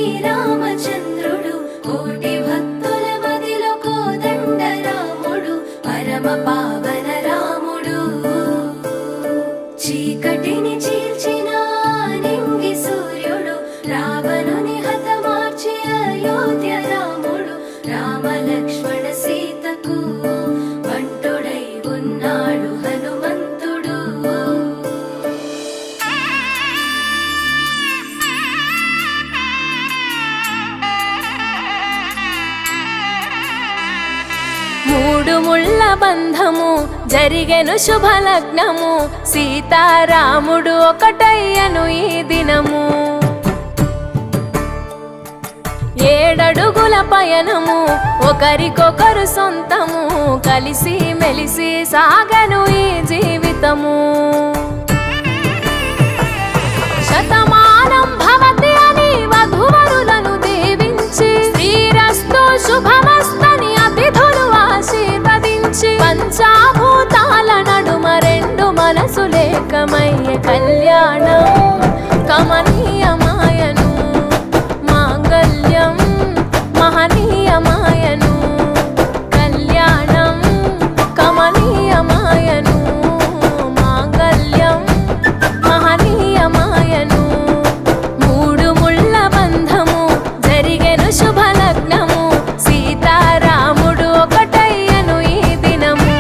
శ్రీరామచంద్రుడు కోటి భక్తుల మదిలో కోదండ రాముడు పరమ పావన రాముడు చీకటిని చీల్చిన నింగి సూర్యుడు రావణుని హతమార్చి అయోధ్య రాముడు రామ లక్ష్మణ సీతకు వంటుడై ఉన్నాడు హనుమంతుడు మూడు ముళ్ళ బంధము జరిగెను శుభలగ్నము సీతారాముడు ఒకటయ్యను ఈ దినము ఏడడుగుల పయనము ఒకరికొకరు సొంతము కలిసి మెలిసి సాగను ఈ జీవితము శతమానం భవతి అని వధువరులను దీవించి శ్రీరస్తు శుభమస్తని అతిథులు ఆశీర్వదించి పంచాభూతాల నడుమ రెండు మనసులేకమయ్యే కళ్యాణం కమనీయమాయను మాంగళ్యం మహనీయమాయను కళ్యాణం కమనీయమాయను మాంగళ్యం మహనీయమాయను మూడు ముళ్ళ బంధము జరిగెను శుభలగ్నము సీతారాముడు ఒకటయ్యను ఈ దినము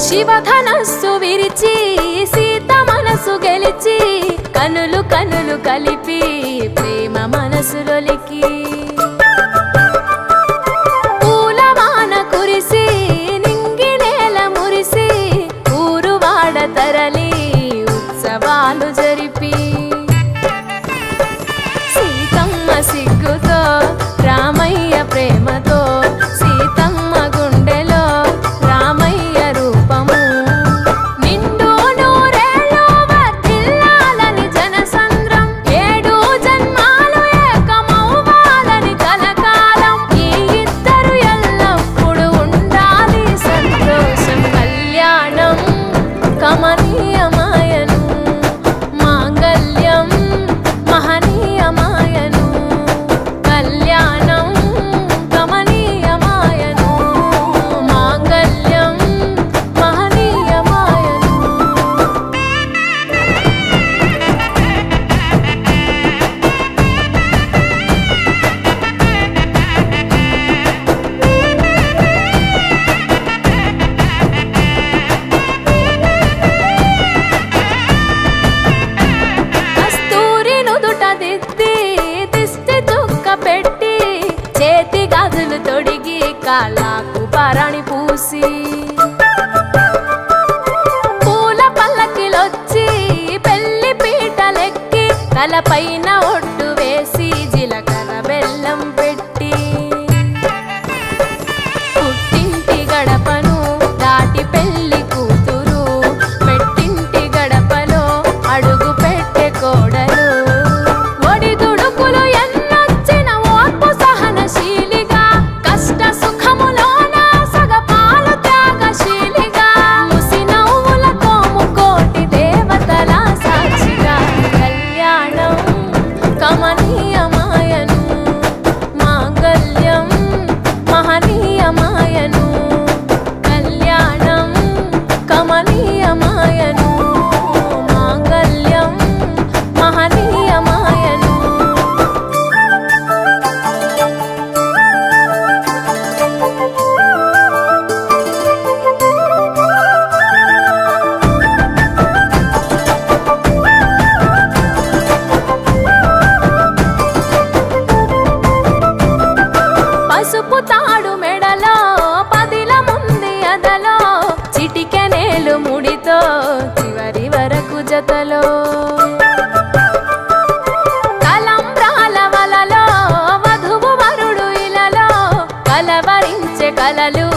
శివధనస్సు విరిచి సీత మనసు గెలిచి కనులు కనులు కలిపి ప్రేమ మనసులొలికి పూలవాన కురిసి నింగి నేల మురిసి ఊరువాడ తరలి ఉత్సవాలు జరిపి సీతమ్మ సిగ్గుతో రామయ్య ప్రేమతో సీతమ్మ గుండెలో రామయ్య రూపము నిండు నూరేళ్ళు వర్ధిల్లాలని జనసంద్రం ఏడు జన్మాలు ఏకమవ్వాలని కలకాలం ఈ ఇద్దరు ఎల్లప్పుడూ ఉండాలి సంతోషం కళ్యాణం కమనీయమాయను మాంగళ్యం మహనీయమాయను కళ్యాణం కమనీయమాయను మాంగళ్యం మహనీయమాయను కస్తూరి నుదుట దిద్ది దిష్టి చుక్క పెట్టి చేతి గాజులు తొడిగి కాళ్ళకు పరణి పూసి పూల పల్లకిలొచ్చి పెళ్లి పీటలెక్కి తలపైన ఒట్టు వేసి జీలకర్ర బెల్లం పెట్టి పుట్టింటి గడపను దాటి పెళ్లి కూతురు పెట్టింటి గడపలో అడుగు పెట్టే కోడలు ఒడిదుడుకులు ఎన్నొచ్చిన ఓర్పు సహనశీలిగా కష్ట సుఖములోన సగపాలు త్యాగశీలిగా ముసి నవ్వులతో ముకోటి దేవతల సాక్షిగా కళ్యాణం కమనీయమాయను మాంగళ్యం మహనీయమాయను కళ్యాణం కమనీయమాయను మాంగళ్యం మహనీయమాయను పసుపు తాడు మెడలో పదిల ముంది అదలో చిటికెనేలు ముడితో చివరి వరకు జతలో తలంబ్రాల వలలో వధువు వరుడు ఇలలో కలవరించే కలలు